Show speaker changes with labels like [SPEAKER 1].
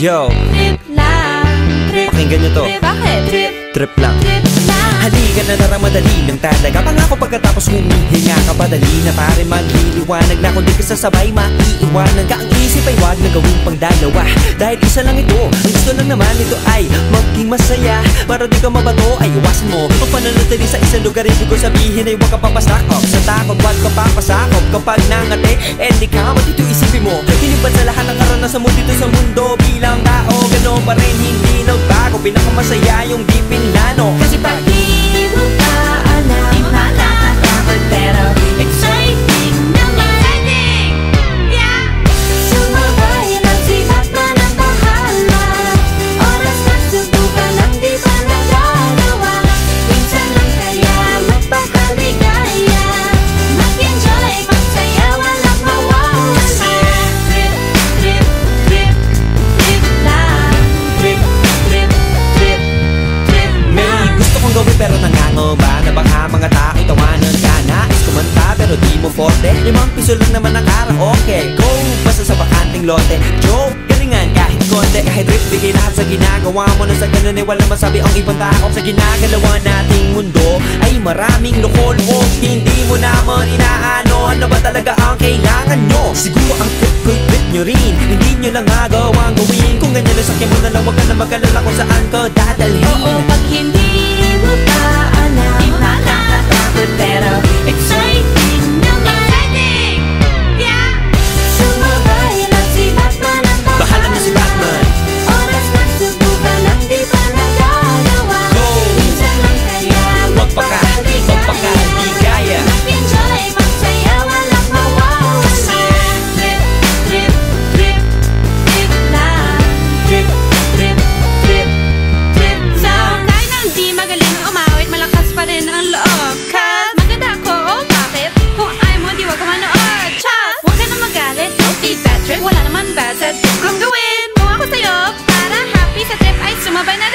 [SPEAKER 1] Yo,
[SPEAKER 2] Trip lang, trip.
[SPEAKER 1] pakinggan nyo to.
[SPEAKER 2] Bakit?
[SPEAKER 1] Trip lang.
[SPEAKER 2] Trip lang.
[SPEAKER 1] Halika na tara, madali lang talaga. Pangako pagkatapos humihinga ka pa, dali na pare magliliwanag na. Kung di ka sasabay, maiiwanan ka. Ang isip ay wag na gawing pangdalawa, dahil isa lang ito. Ang gusto lang naman ito ay maging masaya. Para di ka mabato ay iwasan mo ang pananatili sa isang lugar. Ibig ko sabihin ay huwag ka papasakop sa takot, huwag ka papasakop. Kapag nangate, di ka matito isipin mo. Hinipan sa lahat ng karanasan mo dito sa mundo. Bilang tao, ganoon pa rin, hindi nagbago. Pinakamasaya yung di pinlano. Kasi pag
[SPEAKER 2] Di mo pa alam, di mo nakakatakot, pero exciting naman. Yeah! Sumabay lang si Batman ang bahala. Oras na subukan ang di pa nagagawa. Minsan lang kaya magpakaligaya. Mag-enjoy, magsaya, walang mawawala. Trip, trip, trip, trip lang. Trip, trip, trip, trip
[SPEAKER 1] may
[SPEAKER 2] lang.
[SPEAKER 1] gusto kong gawin pero nangangamba na baka mga tao tawanan ka. Nais kumanta pero di mo forte. 5 piso lang naman ang karaoke. Go, basta sa bakanting lote. Joke, galingan kahit konti. Kahit rip, bigay lahat sa ginagawa mo. Na sa ganun ay walang masabi ang ibang tao. Sa ginagalawa nating mundo ay maraming loko-loko. Hindi mo naman inaano, ano ba talaga ang kailangan nyo? Siguro ang trip ko'y trip nyo rin. Hindi nyo lang agawang gawin. Kung ganyan lang sakyan mo na lang, wag ka na mag-alala kung saan ka dadalhin.
[SPEAKER 2] Oo, pag hindi mo pa alam, di mo nakakatakot, pero exciting naman. Yeah! Sumabay lang si Batman ang bahala.
[SPEAKER 1] Bahala na si Batman.
[SPEAKER 2] Oras na subukan ang di pa nagagawa.
[SPEAKER 1] Go!
[SPEAKER 2] Minsan lang kaya
[SPEAKER 1] magpakaligaya.
[SPEAKER 2] Mag-enjoy, magsaya, walang mawawala. Trip, trip, trip, trip lang. Trip, trip, trip, trip lang. Kahit na hindi magaling umawit, malakas pa rin ang loob. Cause maganda ako, oh bakit? Kung ayaw mo, di wag ka manood. Chas! Huwag ka na magalit, don't be bad trip. Wala naman bad sa trip kong gawin. Kung ako sa'yo, para happy sa trip ay sumabay na